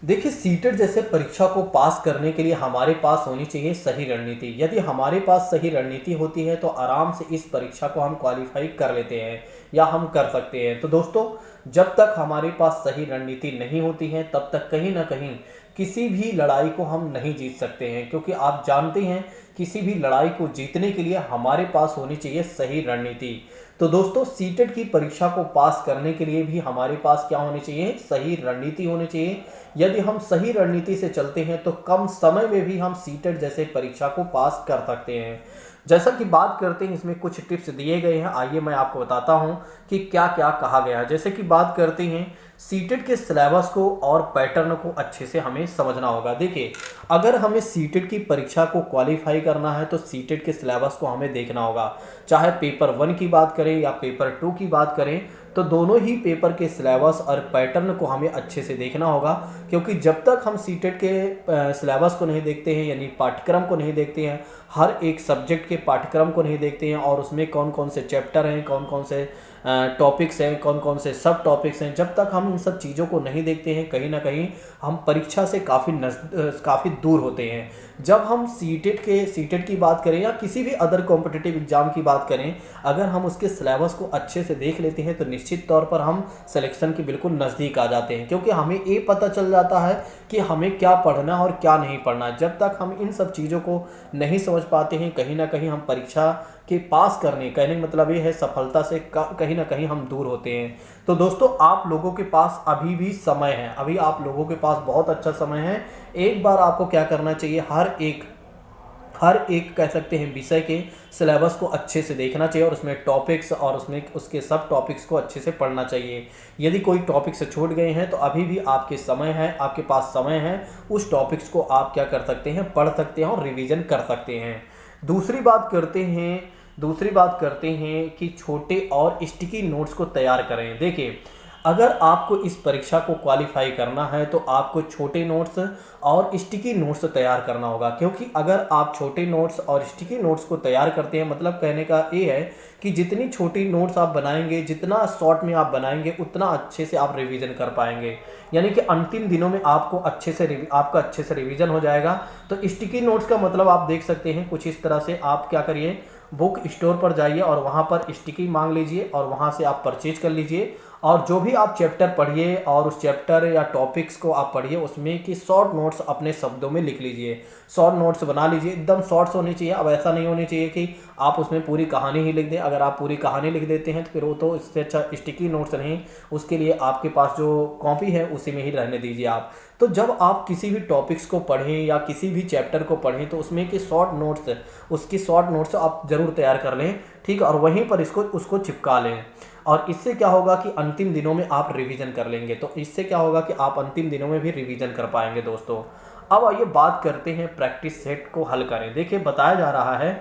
देखिए, सीटेट जैसे परीक्षा को पास करने के लिए हमारे पास होनी चाहिए सही रणनीति। यदि हमारे पास सही रणनीति होती है तो आराम से इस परीक्षा को हम क्वालिफाई कर लेते हैं या हम कर सकते हैं। तो दोस्तों, जब तक हमारे पास सही रणनीति नहीं होती है तब तक कहीं ना कहीं किसी भी लड़ाई को हम नहीं जीत सकते हैं, क्योंकि आप जानते हैं किसी भी लड़ाई को जीतने के लिए हमारे पास होनी चाहिए सही रणनीति। तो दोस्तों, सीटेट की परीक्षा को पास करने के लिए भी हमारे पास क्या होनी चाहिए, सही रणनीति होनी चाहिए। यदि हम सही रणनीति से चलते हैं तो कम समय में भी हम सीटेट जैसे परीक्षा को पास कर सकते हैं। जैसा कि बात करते हैं, इसमें कुछ टिप्स दिए गए हैं, आइए मैं आपको बताता हूं कि क्या क्या कहा गया है। जैसे कि बात करते हैं, सीटेट के सिलेबस को और पैटर्न को अच्छे से हमें समझना होगा। देखिए, अगर हमें सीटेट की परीक्षा को क्वालिफाई करना है तो सीटेट के सिलेबस को हमें देखना होगा। चाहे पेपर 1 की बात करें या पेपर 2 की बात करें, तो दोनों ही पेपर के सिलेबस और पैटर्न को हमें अच्छे से देखना होगा। क्योंकि जब तक हम सीटेट के सिलेबस को नहीं देखते हैं, यानी पाठ्यक्रम को नहीं देखते हैं, हर एक सब्जेक्ट के पाठ्यक्रम को नहीं देखते हैं और उसमें कौन कौन से चैप्टर हैं, कौन कौन से टॉपिक्स हैं, कौन कौन से सब टॉपिक्स हैं, जब तक हम इन सब चीज़ों को नहीं देखते हैं कहीं ना कहीं हम परीक्षा से काफ़ी दूर होते हैं। जब हम सीटेट की बात करें या किसी भी अदर कॉम्पिटिटिव एग्जाम की बात करें, अगर हम उसके सिलेबस को अच्छे से देख लेते हैं तो निश्चित तौर पर हम सिलेक्शन के बिल्कुल नज़दीक आ जाते हैं, क्योंकि हमें ये पता चल जाता है कि हमें क्या पढ़ना और क्या नहीं पढ़ना। जब तक हम इन सब चीज़ों को नहीं समझ पाते हैं, कहीं ना कहीं हम परीक्षा के पास करने, कहने का मतलब ये है सफलता से कहीं ना कहीं हम दूर होते हैं। तो दोस्तों, आप लोगों के पास अभी भी समय है, अभी आप लोगों के पास बहुत अच्छा समय है। एक बार आपको क्या करना चाहिए, हर एक कह सकते हैं विषय के सिलेबस को अच्छे से देखना चाहिए और उसमें टॉपिक्स और उसमें उसके सब टॉपिक्स को अच्छे से पढ़ना चाहिए। यदि कोई टॉपिक से छूट गए हैं तो अभी भी आपके पास समय है, उस टॉपिक्स को आप क्या कर सकते हैं, पढ़ सकते हैं और रिवीजन कर सकते हैं। दूसरी बात करते हैं कि छोटे और स्टिकी नोट्स को तैयार करें। देखिए, अगर आपको इस परीक्षा को क्वालिफाई करना है तो आपको छोटे नोट्स और स्टिकी नोट्स तैयार करना होगा। क्योंकि अगर आप छोटे नोट्स और स्टिकी नोट्स को तैयार करते हैं, मतलब कहने का ये है कि जितनी छोटी नोट्स आप बनाएंगे, जितना शॉर्ट में आप बनाएंगे, उतना अच्छे से आप रिवीजन कर पाएंगे। यानी कि अंतिम दिनों में आपका अच्छे से रिवीजन हो जाएगा। तो स्टिकी नोट्स का मतलब आप देख सकते हैं कुछ इस तरह से। आप क्या करिए, बुक स्टोर पर जाइए और वहाँ पर स्टिकी मांग लीजिए और वहाँ से आप परचेज कर लीजिए और जो भी आप चैप्टर पढ़िए और उस चैप्टर या टॉपिक्स को आप पढ़िए, उसमें कि शॉर्ट नोट्स अपने शब्दों में लिख लीजिए, शॉर्ट नोट्स बना लीजिए। एकदम शॉर्ट्स होनी चाहिए। अब ऐसा नहीं होनी चाहिए कि आप उसमें पूरी कहानी ही लिख दें। अगर आप पूरी कहानी लिख देते हैं तो फिर वो तो इससे अच्छा स्टिकी नोट्स नहीं, उसके लिए आपके पास जो कॉपी है उसी में ही रहने दीजिए आप। तो जब आप किसी भी टॉपिक्स को पढ़ें या किसी भी चैप्टर को पढ़ें तो उसमें के शॉर्ट नोट्स आप ज़रूर तैयार कर लें, ठीक है, और वहीं पर उसको चिपका लें। और इससे क्या होगा कि अंतिम दिनों में आप रिवीजन कर लेंगे, तो इससे क्या होगा कि आप अंतिम दिनों में भी रिवीजन कर पाएंगे दोस्तों। अब आइए बात करते हैं प्रैक्टिस सेट को हल करें। देखिए, बताया जा रहा है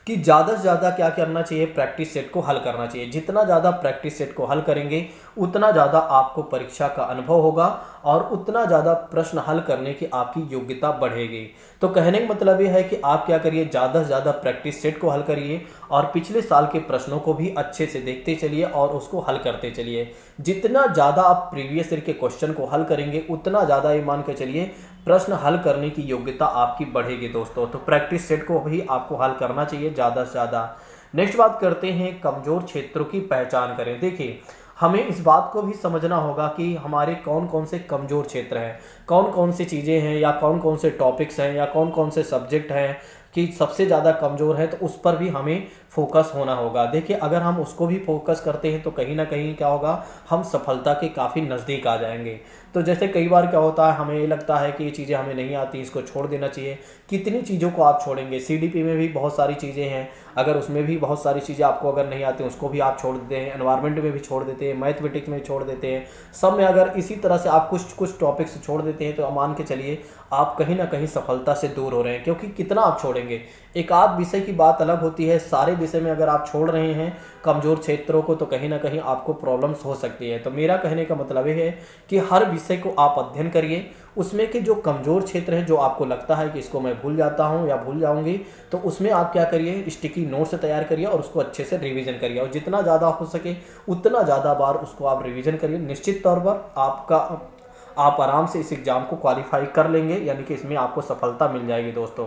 कि ज़्यादा से ज़्यादा क्या करना चाहिए, प्रैक्टिस सेट को हल करना चाहिए। जितना ज़्यादा प्रैक्टिस सेट को हल करेंगे उतना ज़्यादा आपको परीक्षा का अनुभव होगा और उतना ज़्यादा प्रश्न हल करने की आपकी योग्यता बढ़ेगी। तो कहने का मतलब ये है कि आप क्या करिए, ज़्यादा से ज़्यादा प्रैक्टिस सेट को हल करिए और पिछले साल के प्रश्नों को भी अच्छे से देखते चलिए और उसको हल करते चलिए। जितना ज़्यादा आप प्रीवियस ईयर के क्वेश्चन को हल करेंगे उतना ज़्यादा ये मान के चलिए प्रश्न हल करने की योग्यता आपकी बढ़ेगी दोस्तों। तो प्रैक्टिस सेट को भी आपको हल करना चाहिए ज़्यादा से ज़्यादा। नेक्स्ट बात करते हैं, कमज़ोर क्षेत्रों की पहचान करें। देखिए, हमें इस बात को भी समझना होगा कि हमारे कौन कौन से कमज़ोर क्षेत्र हैं, कौन कौन सी चीज़ें हैं या कौन कौन से टॉपिक्स हैं या कौन कौन से सब्जेक्ट हैं कि सबसे ज़्यादा कमज़ोर है, तो उस पर भी हमें फोकस होना होगा। देखिए, अगर हम उसको भी फोकस करते हैं तो कहीं ना कहीं क्या होगा, हम सफलता के काफ़ी नज़दीक आ जाएंगे। तो जैसे कई बार क्या होता है, हमें ये लगता है कि ये चीज़ें हमें नहीं आती, इसको छोड़ देना चाहिए। कितनी चीज़ों को आप छोड़ेंगे, सीडीपी में भी बहुत सारी चीज़ें हैं, अगर उसमें भी बहुत सारी चीज़ें आपको अगर नहीं आती उसको भी आप छोड़ देते हैं, एनवायरनमेंट में भी छोड़ देते हैं, मैथमेटिक्स में छोड़ देते हैं, सब में अगर इसी तरह से आप कुछ टॉपिक्स छोड़ देते हैं तो मान के चलिए आप कहीं ना कहीं सफलता से दूर हो रहे हैं। क्योंकि कितना आप छोड़ेंगे, एक आध विषय की बात अलग होती है, सारे विषय में अगर आप छोड़ रहे हैं कमज़ोर क्षेत्रों को तो कहीं ना कहीं आपको प्रॉब्लम्स हो सकती है। तो मेरा कहने का मतलब ये है कि हर विषय को आप अध्ययन करिए, उसमें के जो कमज़ोर क्षेत्र हैं, जो आपको लगता है कि इसको मैं भूल जाता हूं या भूल जाऊंगी, तो उसमें आप क्या करिए, स्टिकी नोट्स तैयार करिए और उसको अच्छे से रिवीजन करिए और जितना ज़्यादा हो सके उतना ज़्यादा बार उसको आप रिवीजन करिए। निश्चित तौर पर आप आराम से इस एग्ज़ाम को क्वालिफाई कर लेंगे, यानी कि इसमें आपको सफलता मिल जाएगी दोस्तों।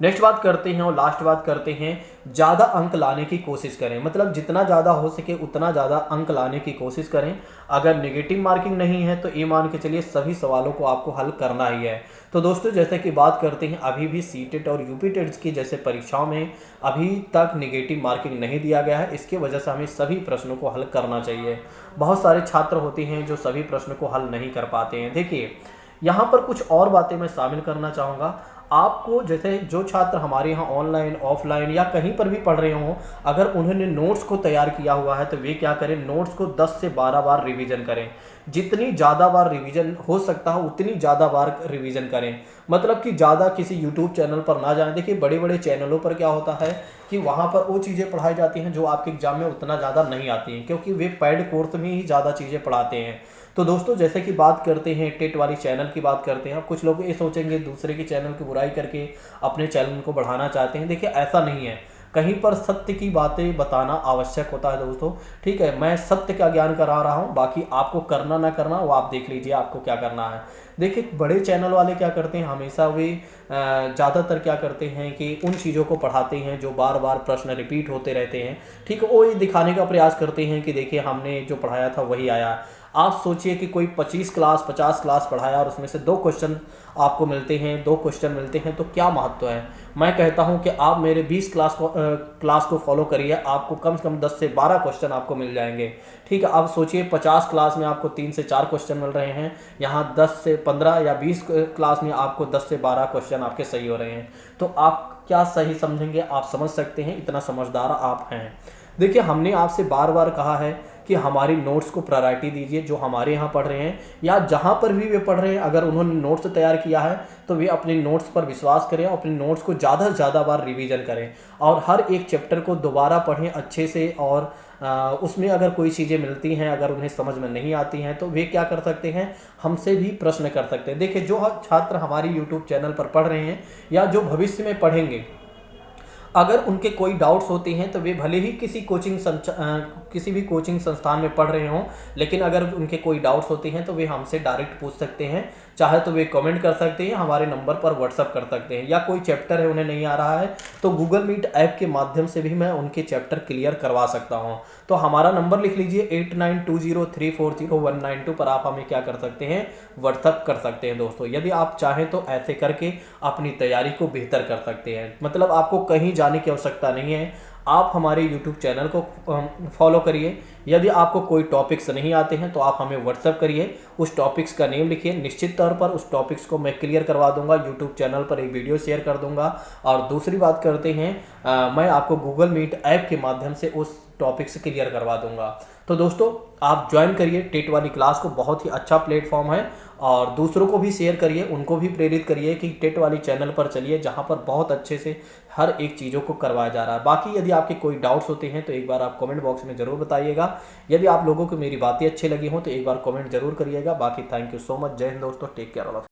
नेक्स्ट बात करते हैं और लास्ट बात करते हैं, ज़्यादा अंक लाने की कोशिश करें। मतलब जितना ज़्यादा हो सके उतना ज़्यादा अंक लाने की कोशिश करें। अगर नेगेटिव मार्किंग नहीं है तो ये मान के चलिए सभी सवालों को आपको हल करना ही है। तो दोस्तों जैसे कि बात करते हैं, अभी भी सीटेट और यूपी टेट्स की जैसे परीक्षाओं में अभी तक नेगेटिव मार्किंग नहीं दिया गया है। इसके वजह से हमें सभी प्रश्नों को हल करना चाहिए। बहुत सारे छात्र होते हैं जो सभी प्रश्नों को हल नहीं कर पाते हैं। देखिए यहाँ पर कुछ और बातें मैं शामिल करना चाहूँगा। आपको जैसे जो छात्र हमारे यहाँ ऑनलाइन ऑफलाइन या कहीं पर भी पढ़ रहे हों, अगर उन्होंने नोट्स को तैयार किया हुआ है तो वे क्या करें, नोट्स को 10 से 12 बार रिवीजन करें। जितनी ज़्यादा बार रिवीजन हो सकता है उतनी ज़्यादा बार रिवीजन करें। मतलब कि ज़्यादा किसी यूट्यूब चैनल पर ना जाएं। देखिए बड़े बड़े चैनलों पर क्या होता है कि वहाँ पर वो चीज़ें पढ़ाई जाती हैं जो आपके एग्जाम में उतना ज़्यादा नहीं आती हैं, क्योंकि वे पेड कोर्स में ही ज़्यादा चीज़ें पढ़ाते हैं। तो दोस्तों जैसे कि बात करते हैं टेट वाली चैनल की बात करते हैं, कुछ लोग ये सोचेंगे दूसरे के चैनल की बुराई करके अपने चैनल को बढ़ाना चाहते हैं। देखिए ऐसा नहीं है, कहीं पर सत्य की बातें बताना आवश्यक होता है दोस्तों। ठीक है, मैं सत्य का ज्ञान करा रहा हूँ, बाकी आपको करना ना करना वो आप देख लीजिए आपको क्या करना है। देखिए बड़े चैनल वाले क्या करते हैं, हमेशा वे ज़्यादातर क्या करते हैं कि उन चीज़ों को पढ़ाते हैं जो बार बार प्रश्न रिपीट होते रहते हैं। ठीक है, वो ये दिखाने का प्रयास करते हैं कि देखिए हमने जो पढ़ाया था वही आया। आप सोचिए कि कोई 25 क्लास 50 क्लास पढ़ाया और उसमें से 2 क्वेश्चन आपको मिलते हैं, 2 क्वेश्चन मिलते हैं, तो क्या महत्व है। मैं कहता हूं कि आप मेरे 20 क्लास को फॉलो करिए, आपको कम से कम 10 से 12 क्वेश्चन आपको मिल जाएंगे। ठीक है, अब सोचिए 50 क्लास में आपको 3 से 4 क्वेश्चन मिल रहे हैं, यहाँ 10 से 15 या 20 क्लास में आपको 10 से 12 क्वेश्चन आपके सही हो रहे हैं। तो आप क्या सही समझेंगे, आप समझ सकते हैं, इतना समझदार आप हैं। देखिए हमने आपसे बार बार कहा है कि हमारी नोट्स को प्रायोरिटी दीजिए। जो हमारे यहाँ पढ़ रहे हैं या जहाँ पर भी वे पढ़ रहे हैं, अगर उन्होंने नोट्स तैयार किया है तो वे अपने नोट्स पर विश्वास करें, अपने नोट्स को ज़्यादा से ज़्यादा बार रिवीजन करें और हर एक चैप्टर को दोबारा पढ़ें अच्छे से। और उसमें अगर कोई चीज़ें मिलती हैं, अगर उन्हें समझ में नहीं आती हैं तो वे क्या कर सकते हैं, हमसे भी प्रश्न कर सकते हैं। देखिए जो छात्र हमारी यूट्यूब चैनल पर पढ़ रहे हैं या जो भविष्य में पढ़ेंगे, अगर उनके कोई डाउट्स होते हैं तो वे भले ही किसी भी कोचिंग संस्थान में पढ़ रहे हों, लेकिन अगर उनके कोई डाउट्स होते हैं तो वे हमसे डायरेक्ट पूछ सकते हैं। चाहे तो वे कमेंट कर सकते हैं, हमारे नंबर पर व्हाट्सअप कर सकते हैं, या कोई चैप्टर है उन्हें नहीं आ रहा है तो गूगल मीट ऐप के माध्यम से भी मैं उनके चैप्टर क्लियर करवा सकता हूँ। तो हमारा नंबर लिख लीजिए 8920340192 पर आप हमें क्या कर सकते हैं, व्हाट्सअप कर सकते हैं दोस्तों। यदि आप चाहें तो ऐसे करके अपनी तैयारी को बेहतर कर सकते हैं। मतलब आपको कहीं जाने की आवश्यकता नहीं है, आप हमारे YouTube चैनल को फॉलो करिए। यदि आपको कोई टॉपिक्स नहीं आते हैं तो आप हमें व्हाट्सअप करिए, उस टॉपिक्स का नेम लिखिए, निश्चित तौर पर उस टॉपिक्स को मैं क्लियर करवा दूंगा। YouTube चैनल पर एक वीडियो शेयर कर दूंगा। और दूसरी बात करते हैं, मैं आपको गूगल मीट ऐप के माध्यम से उस टॉपिक्स क्लियर करवा दूंगा। तो दोस्तों आप ज्वाइन करिए टेट वाली क्लास को, बहुत ही अच्छा प्लेटफॉर्म है। और दूसरों को भी शेयर करिए, उनको भी प्रेरित करिए कि टेट वाली चैनल पर चलिए, जहां पर बहुत अच्छे से हर एक चीज़ों को करवाया जा रहा है। बाकी यदि आपके कोई डाउट्स होते हैं तो एक बार आप कमेंट बॉक्स में ज़रूर बताइएगा। यदि आप लोगों को मेरी बातें अच्छी लगी हों तो एक बार कमेंट जरूर करिएगा। बाकी थैंक यू सो मच। जय हिंद दोस्तों, टेक केयर ऑल ऑफ।